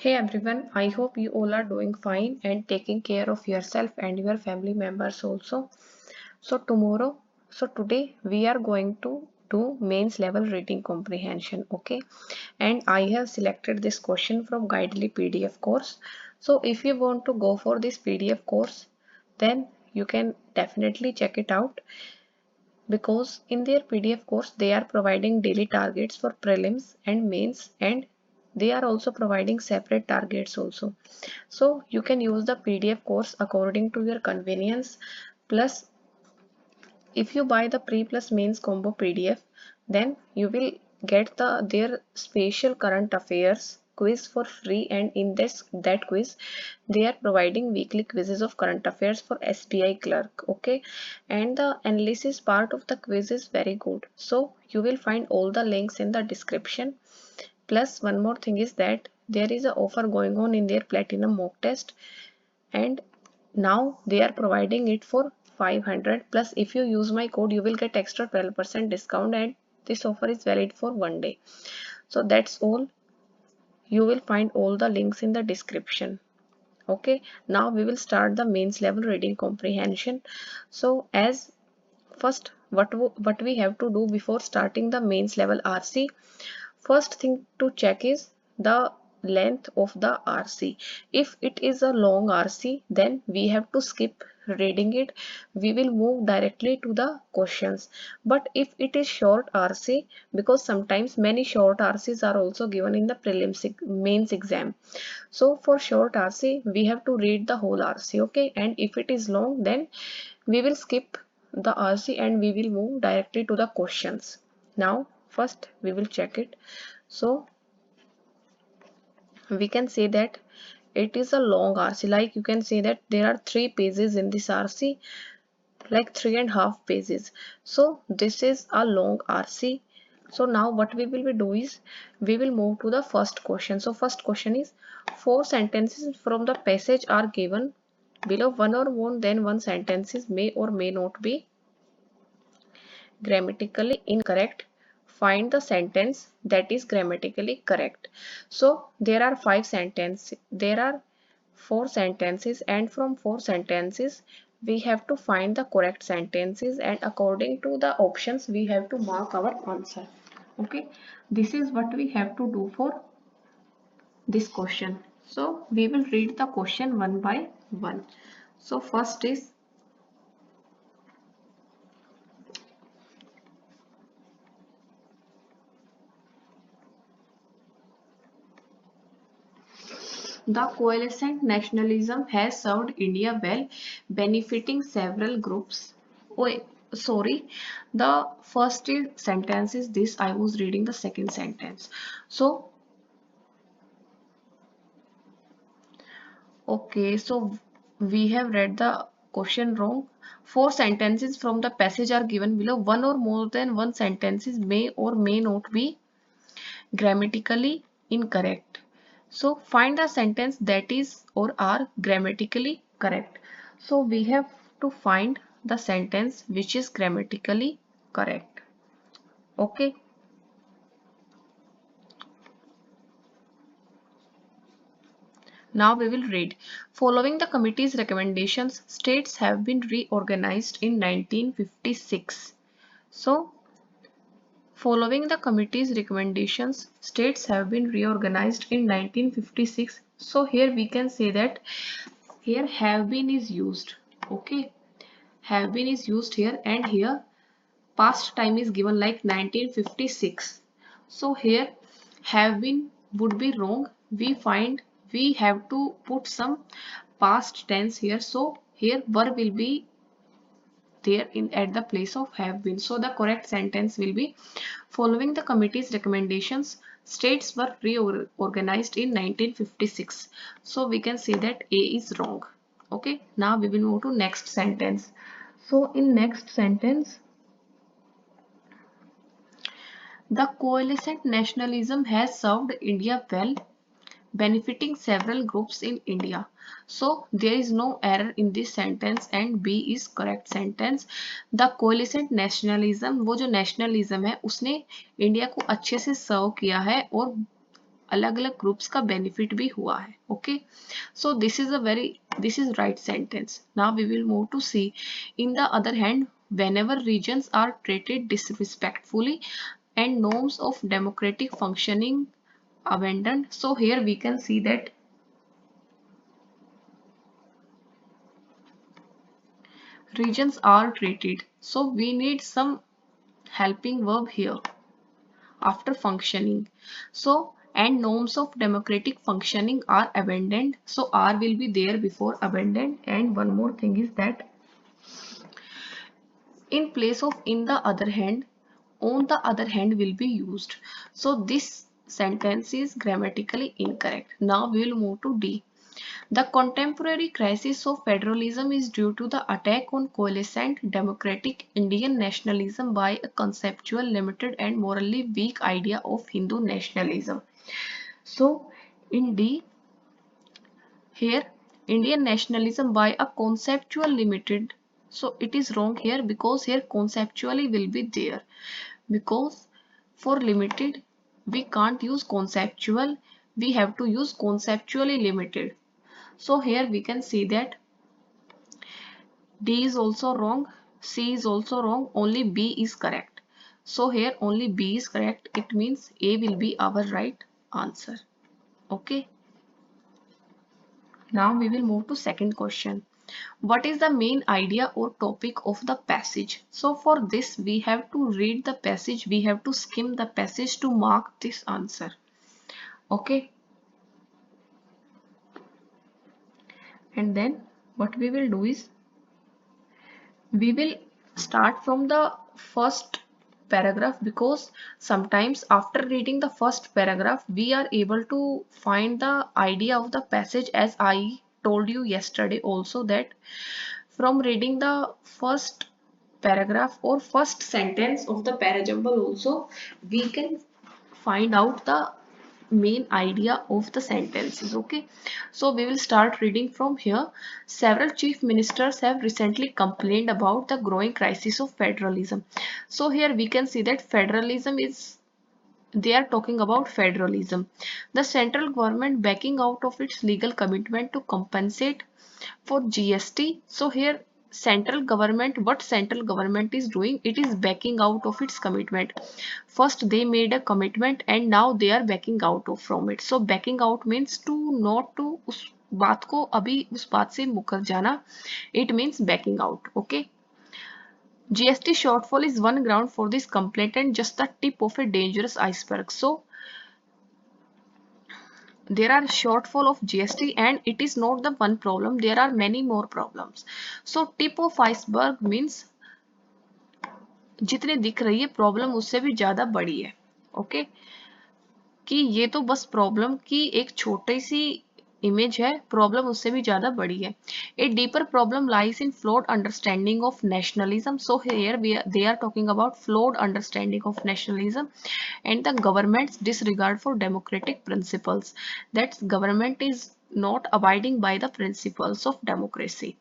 Hey everyone, I hope you all are doing fine and taking care of yourself and your family members also. Today we are going to do mains level reading comprehension, okay? And I have selected this question from Guidely PDF course. So if you want to go for this PDF course, then you can definitely check it out because in their PDF course they are providing daily targets for prelims and mains, and they are also providing separate targets also. So you can use the PDF course according to your convenience. Plus, if you buy the pre plus mains combo PDF, then you will get their special current affairs quiz for free, and in that quiz they are providing weekly quizzes of current affairs for SBI clerk, okay? And the analysis part of the quiz is very good, so you will find all the links in the description. Plus one more thing is that there is a offer going on in their platinum mock test, and now they are providing it for 500, plus if you use my code you will get extra 12% discount, and this offer is valid for 1 day. So that's all. You will find all the links in the description. Okay, now we will start the mains level reading comprehension. So as first, what we have to do before starting the mains level RC, first thing to check is the length of the RC. If it is a long RC, then we have to skip reading it. We will move directly to the questions. But if it is short RC, because sometimes many short RCs are also given in the prelims mains exam. So for short RC, we have to read the whole RC, okay? And if it is long, then we will skip the RC and we will move directly to the questions. Now, first we will check it. So we can say that it is a long RC. Like you can say that there are 3 pages in this RC, like 3.5 pages. So this is a long RC. So now what we will do is we will move to the first question. So first question is, 4 sentences from the passage are given below. One or more than one sentences may or may not be grammatically incorrect. Find the sentence that is grammatically correct. So there are 5 sentences. There are 4 sentences, and from 4 sentences we have to find the correct sentences, and according to the options we have to mark our answer. Okay, this is what we have to do for this question. So we will read the question one by one. So first is, the coalescent nationalism has served India well, benefiting several groups. Oh, sorry. The first sentence is this. I was reading the second sentence. So, okay. So, we have read the question wrong. 4 sentences from the passage are given below. One or more than one sentences may or may not be grammatically incorrect. So find the sentence that is or are grammatically correct. So we have to find the sentence which is grammatically correct. Okay. Now we will read. Following the committee's recommendations, states have been reorganized in 1956. So following the committee's recommendations, states have been reorganized in 1956. So here we can say that here have been is used. Okay, have been is used here, and here past time is given like 1956. So here have been would be wrong. We have to put some past tense here. So here verb will be there in at the place of have been. So the correct sentence will be, following the committee's recommendations, states were reorganized in 1956. So we can say that A is wrong. Okay, now we will move to next sentence. So in next sentence, the coalescent nationalism has served India well, benefiting several groups in India. So there is no error in this sentence and B is correct sentence. The coalescent nationalism, वो जो nationalism है उसने India को अच्छे से सर्व किया है और अलग अलग ग्रुप्स का बेनिफिट भी हुआ है. Okay, so this is right sentence. Now we will move to C. In the other hand, whenever regions are treated disrespectfully and norms of democratic functioning abandoned, so here we can see that regions are treated, so we need some helping verb here after functioning. So and norms of democratic functioning are abandoned, so are will be there before abandoned. And one more thing is that in place of in the other hand, on the other hand will be used. So this sentence is grammatically incorrect. Now we will move to D. The contemporary crisis of federalism is due to the attack on coalescent democratic Indian nationalism by a conceptual, limited and morally weak idea of Hindu nationalism. So in D, here Indian nationalism by a conceptual limited, so it is wrong here because here conceptually will be there, because for limited we can't use conceptual, we have to use conceptually limited. So here we can see that D is also wrong, C is also wrong, only B is correct. So here only B is correct, it means A will be our right answer. Okay, now we will move to second question. What is the main idea or topic of the passage? So for this we have to read the passage, we have to skim the passage to mark this answer. Okay, and then what we will do is we will start from the first paragraph, because sometimes after reading the first paragraph we are able to find the idea of the passage, as I told you yesterday also that from reading the first paragraph or first sentence of the parajumble also we can find out the main idea of the sentences. Okay, so we will start reading from here. Several chief ministers have recently complained about the growing crisis of federalism. So here we can see that federalism is, they are talking about federalism, the central government backing out of its legal commitment to compensate for GST. So here central government, what central government is doing, it is backing out of its commitment. First they made a commitment and now they are backing out of from it. So backing out means to not to उस बात को अभी उस बात से मुकर जाना, it means backing out. Okay, GST shortfall is one ground for this complaint and just the tip of a dangerous iceberg. So there are shortfall of GST and it is not the one problem, there are many more problems. So tip of iceberg means जितने दिख रही है problem उससे भी ज्यादा बड़ी है. Okay, कि ये तो बस प्रॉब्लम की एक छोटी सी इमेज है, प्रॉब्लम उससे भी ज्यादा बड़ी है. A deeper problem lies in flawed understanding of nationalism. So here they are talking about flawed understanding of nationalism and the government's disregard for democratic principles. That government is not abiding by the principles of democracy.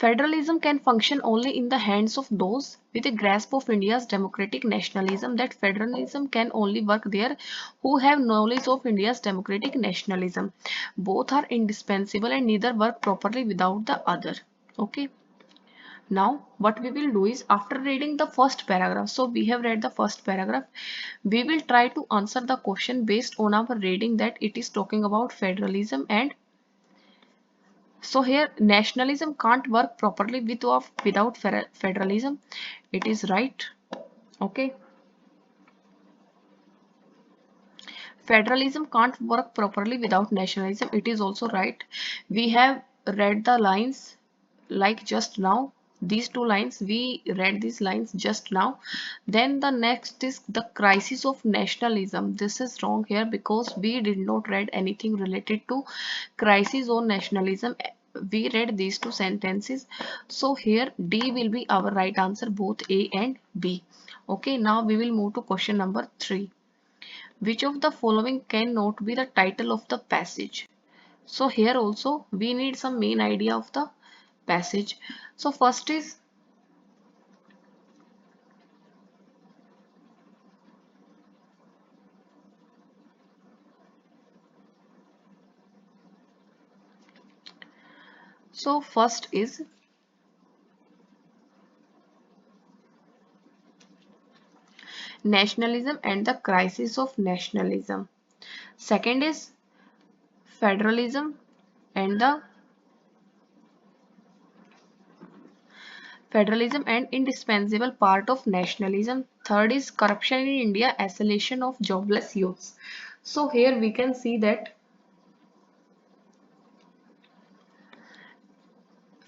Federalism can function only in the hands of those with a grasp of India's democratic nationalism. That federalism can only work there who have knowledge of India's democratic nationalism. Both are indispensable and neither work properly without the other. Okay. Now what we will do is, after reading the first paragraph, so we have read the first paragraph, we will try to answer the question based on our reading that it is talking about federalism. And so here nationalism can't work properly without federalism. It is right. Okay. Federalism can't work properly without nationalism. It is also right. We have read the lines like just now. These two lines, we read these lines just now. Then the next is the crisis of nationalism. This is wrong here because we did not read anything related to crisis or nationalism. We read these two sentences. So here D will be our right answer, both A and B. Okay, now we will move to question number 3. Which of the following cannot be the title of the passage? So here also we need some main idea of the passage. So first is So first is nationalism and the crisis of nationalism. Second is federalism and the federalism and indispensable part of nationalism. Third is corruption in India, isolation of jobless youths. So here we can see that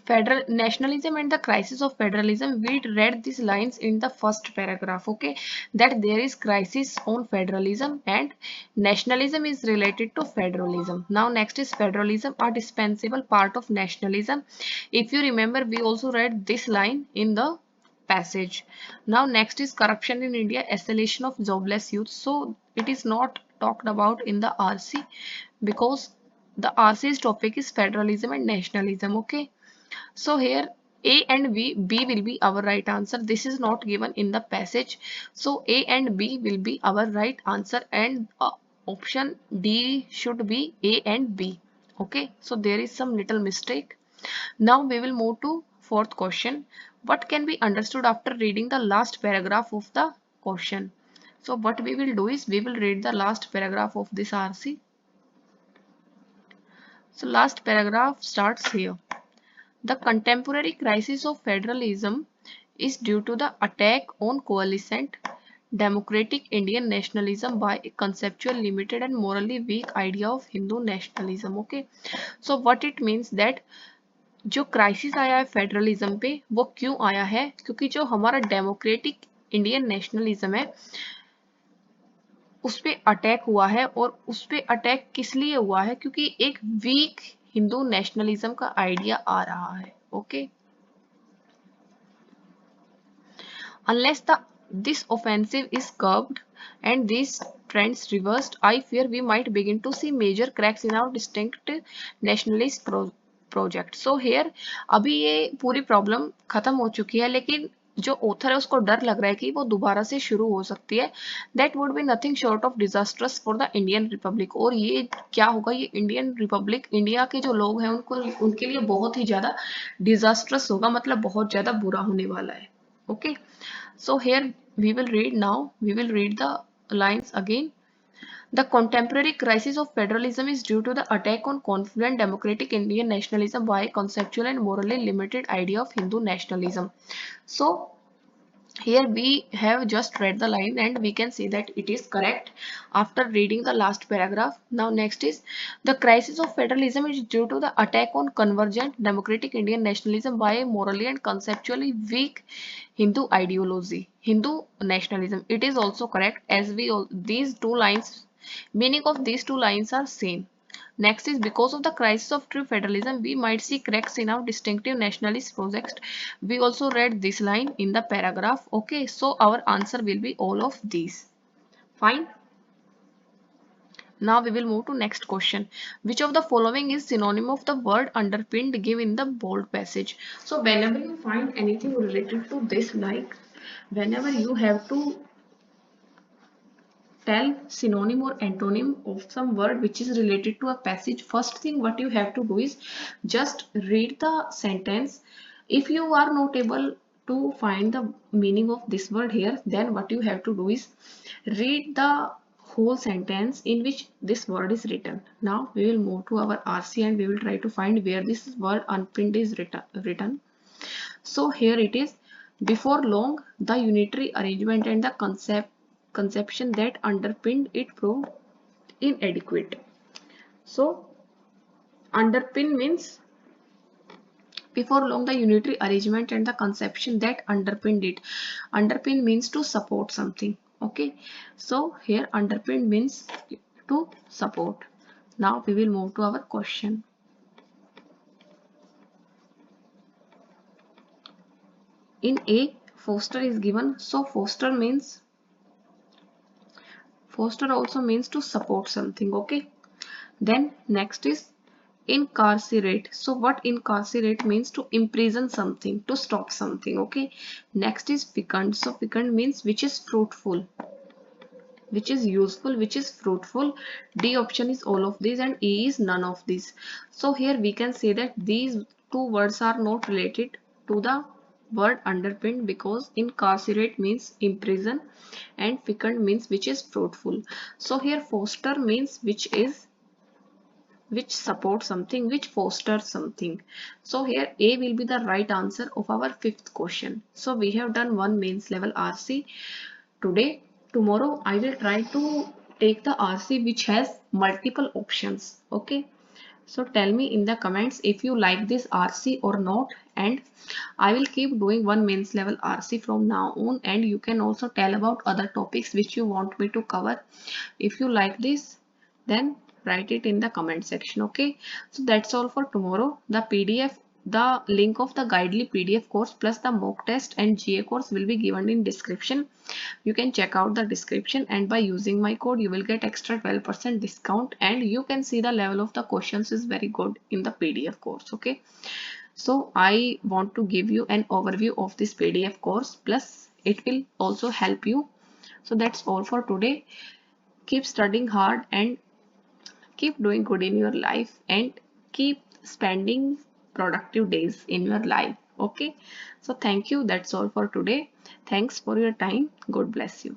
federal nationalism and the crisis of federalism, we read these lines in the first paragraph, okay, that there is crisis on federalism and nationalism is related to federalism. Now next is federalism, a dispensable part of nationalism. If you remember, we also read this line in the passage. Now next is corruption in India, isolation of jobless youth. So it is not talked about in the RC because the RC's topic is federalism and nationalism, okay. So here A and B will be our right answer. This is not given in the passage. So A and B will be our right answer, and option D should be A and B. Okay, so there is some little mistake. Now we will move to fourth question. What can be understood after reading the last paragraph of the question? So what we will do is we will read the last paragraph of this RC. So last paragraph starts here. The contemporary crisis of federalism is due to the attack on coalescent democratic Indian nationalism by a conceptual, limited and morally weak idea of Hindu nationalism. Okay, so what it means that जो crisis आया है federalism पे वो क्यों आया है, क्योंकि जो हमारा डेमोक्रेटिक इंडियन नेशनलिज्म है उस पे अटैक हुआ है, और उस पे अटैक किस लिए हुआ है, क्योंकि एक वीक हिंदू नेशनलिज्म का आइडिया आ रहा है. Okay, unless this offensive is curbed and these trends reversed, I fear we might begin to see major cracks in our distinct nationalist project. So here अभी ये पूरी प्रॉब्लम खत्म हो चुकी है, लेकिन जो ऑथर है उसको डर लग रहा है कि वो दोबारा से शुरू हो सकती है. That would be nothing short of disastrous for the Indian Republic. और ये क्या होगा, ये इंडियन रिपब्लिक, इंडिया के जो लोग हैं उनको, उनके लिए बहुत ही ज्यादा डिजास्ट्रस होगा, मतलब बहुत ज्यादा बुरा होने वाला है. Okay, so here we will read now, we will read the lines again. The contemporary crisis of federalism is due to the attack on confident democratic Indian nationalism by a conceptual and morally limited idea of Hindu nationalism. So here we have just read the line and we can see that it is correct after reading the last paragraph. Now next is the crisis of federalism is due to the attack on convergent democratic Indian nationalism by a morally and conceptually weak Hindu ideology, Hindu nationalism. It is also correct, as we all these two lines, meaning of these two lines are same. Next is because of the crisis of true federalism, we might see cracks in our distinctive nationalist projects. We also read this line in the paragraph. Okay, so our answer will be all of these. Fine. Now we will move to next question. Which of the following is synonym of the word underpinned, give in the bold passage? So whenever you find anything related to this, like whenever you have to tell synonym or antonym of some word which is related to a passage, first thing what you have to do is just read the sentence. If you are not able to find the meaning of this word here, then what you have to do is read the whole sentence in which this word is written. Now we will move to our RC and we will try to find where this word unpinned is written. So here it is. Before long, the unitary arrangement and the conception that underpinned it proved inadequate. So underpin means before long the unitary arrangement and the conception that underpinned it. Underpin means to support something. Okay. So here underpin means to support. Now we will move to our question. In A, foster is given. So foster also means to support something. Okay, then next is incarcerate. So what incarcerate means? To imprison something, to stop something. Okay, next is fecund. So fecund means which is fruitful, which is useful, which is fruitful. D option is all of these and E is none of these. So here we can say that these two words are not related to the word underpinned, because incarcerate means imprison and fecund means which is fruitful. So here foster means which supports something, which fosters something. So here A will be the right answer of our fifth question. So we have done one mains level RC today. Tomorrow I will try to take the RC which has multiple options. Okay. So tell me in the comments if you like this RC or not, and I will keep doing one mains level RC from now on, and you can also tell about other topics which you want me to cover. If you like this, then write it in the comment section. Okay, so that's all for tomorrow. The PDF, the link of the Guidely PDF course plus the mock test and GA course will be given in description. You can check out the description, and by using my code you will get extra 12% discount, and you can see the level of the questions is very good in the PDF course. Okay, so I want to give you an overview of this PDF course, plus it will also help you. So that's all for today. Keep studying hard and keep doing good in your life, and keep spending productive days in your life. Okay, so thank you. That's all for today. Thanks for your time. God bless you.